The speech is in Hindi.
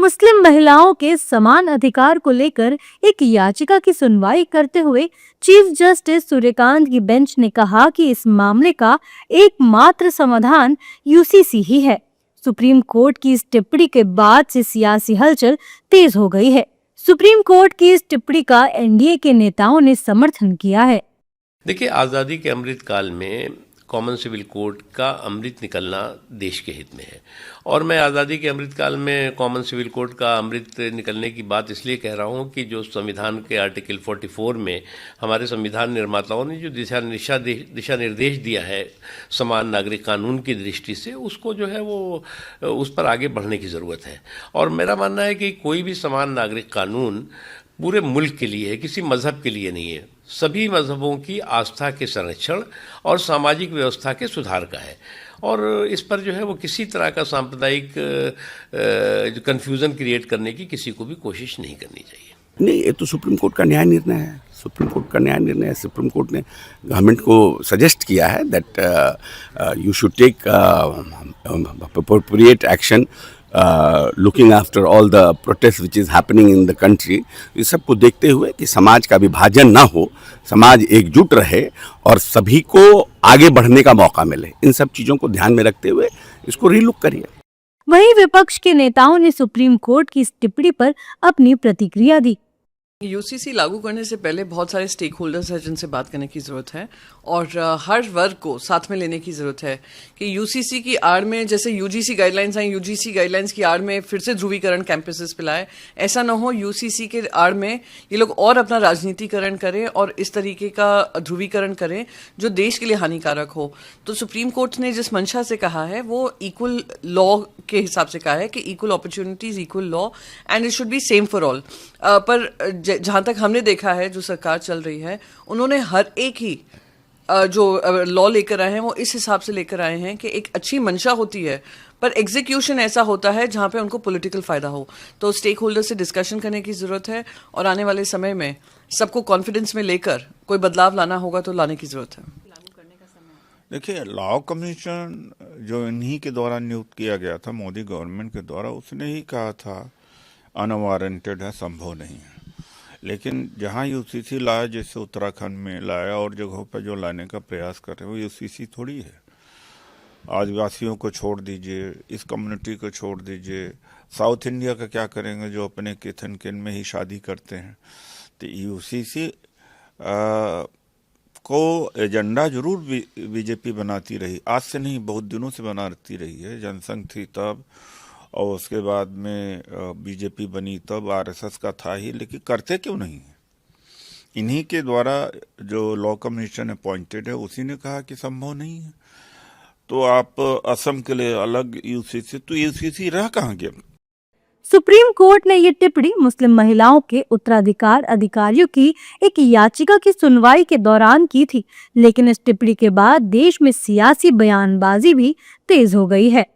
मुस्लिम महिलाओं के समान अधिकार को लेकर एक याचिका की सुनवाई करते हुए चीफ जस्टिस सूर्यकांत की बेंच ने कहा कि इस मामले का एकमात्र समाधान यूसीसी ही है। सुप्रीम कोर्ट की इस टिप्पणी के बाद से सियासी हलचल तेज हो गई है। सुप्रीम कोर्ट की इस टिप्पणी का एनडीए के नेताओं ने समर्थन किया है। देखिए, आज़ादी के अमृत काल में कॉमन सिविल कोड का अमृत निकलना देश के हित में है। और मैं आज़ादी के अमृत काल में कॉमन सिविल कोड का अमृत निकलने की बात इसलिए कह रहा हूँ कि जो संविधान के आर्टिकल 44 में हमारे संविधान निर्माताओं ने जो दिशा निर्देश दिया है समान नागरिक कानून की दृष्टि से, उसको जो है वो उस पर आगे बढ़ने की ज़रूरत है। और मेरा मानना है कि कोई भी समान नागरिक कानून पूरे मुल्क के लिए है, किसी मज़हब के लिए नहीं है। सभी मज़हबों की आस्था के संरक्षण और सामाजिक व्यवस्था के सुधार का है। और इस पर जो है वो किसी तरह का सांप्रदायिक कन्फ्यूज़न क्रिएट करने की किसी को भी कोशिश नहीं करनी चाहिए। नहीं, ये तो सुप्रीम कोर्ट का न्याय निर्णय है। सुप्रीम कोर्ट का न्याय निर्णय है। सुप्रीम कोर्ट ने गवर्नमेंट को सजेस्ट किया है that you should take appropriate action looking after all the protest which is happening in the country. इस सब को देखते हुए कि समाज का विभाजन ना हो, समाज एकजुट रहे और सभी को आगे बढ़ने का मौका मिले, इन सब चीज़ों को ध्यान में रखते हुए इसको रीलुक करिए। वहीं विपक्ष के नेताओं ने सुप्रीम कोर्ट की इस टिप्पणी पर अपनी प्रतिक्रिया दी। यूसीसी लागू करने से पहले बहुत सारे स्टेक होल्डर्स हैं जिनसे बात करने की ज़रूरत है और हर वर्ग को साथ में लेने की ज़रूरत है कि यूसीसी की आड़ में जैसे यूजीसी गाइडलाइंस हैं, यूजीसी गाइडलाइंस की आड़ में फिर से ध्रुवीकरण कैंपसेस पे लाए। ऐसा ना हो यूसीसी के आड़ में ये लोग और अपना राजनीतिकरण करें और इस तरीके का ध्रुवीकरण करें जो देश के लिए हानिकारक हो। तो सुप्रीम कोर्ट ने जिस मंशा से कहा है वो इक्वल लॉ के हिसाब से कहा है कि equal opportunities, equal law and it should be same for all. पर जहाँ तक हमने देखा है जो सरकार चल रही है, उन्होंने हर एक ही जो लॉ लेकर आए हैं वो इस हिसाब से लेकर आए हैं कि एक अच्छी मंशा होती है पर एग्जीक्यूशन ऐसा होता है जहाँ पे उनको पॉलिटिकल फ़ायदा हो। तो स्टेक होल्डर से डिस्कशन करने की ज़रूरत है और आने वाले समय में सबको कॉन्फिडेंस में लेकर कोई बदलाव लाना होगा तो लाने की ज़रूरत है। देखिए, लॉ कमीशन जो इन्हीं के द्वारा नियुक्त किया गया था मोदी गवर्नमेंट के द्वारा, उसने ही कहा था अनवारंटेड है, संभव नहीं है। लेकिन जहाँ यूसीसी लाया, जैसे उत्तराखंड में लाया और जगहों पर जो लाने का प्रयास कर रहे हैं वो यूसीसी थोड़ी है। आदिवासियों को छोड़ दीजिए, इस कम्युनिटी को छोड़ दीजिए, साउथ इंडिया का क्या करेंगे जो अपने किथ एंड किन में ही शादी करते हैं। तो यूसीसी को एजेंडा जरूर बीजेपी बनाती रही, आज से नहीं बहुत दिनों से बनाती रही है। जनसंघ थी तब और उसके बाद में बीजेपी बनी तब आरएसएस का था ही, लेकिन करते क्यों नहीं है? इन्हीं के द्वारा जो लॉ कमीशन अपॉइंटेड है उसी ने कहा कि संभव नहीं है। तो आप असम के लिए अलग यूसीसी, तो यूसीसी रह कहाँ गया? सुप्रीम कोर्ट ने ये टिप्पणी मुस्लिम महिलाओं के उत्तराधिकार अधिकारियों की एक याचिका की सुनवाई के दौरान की थी, लेकिन इस टिप्पणी के बाद देश में सियासी बयानबाजी भी तेज हो गई है।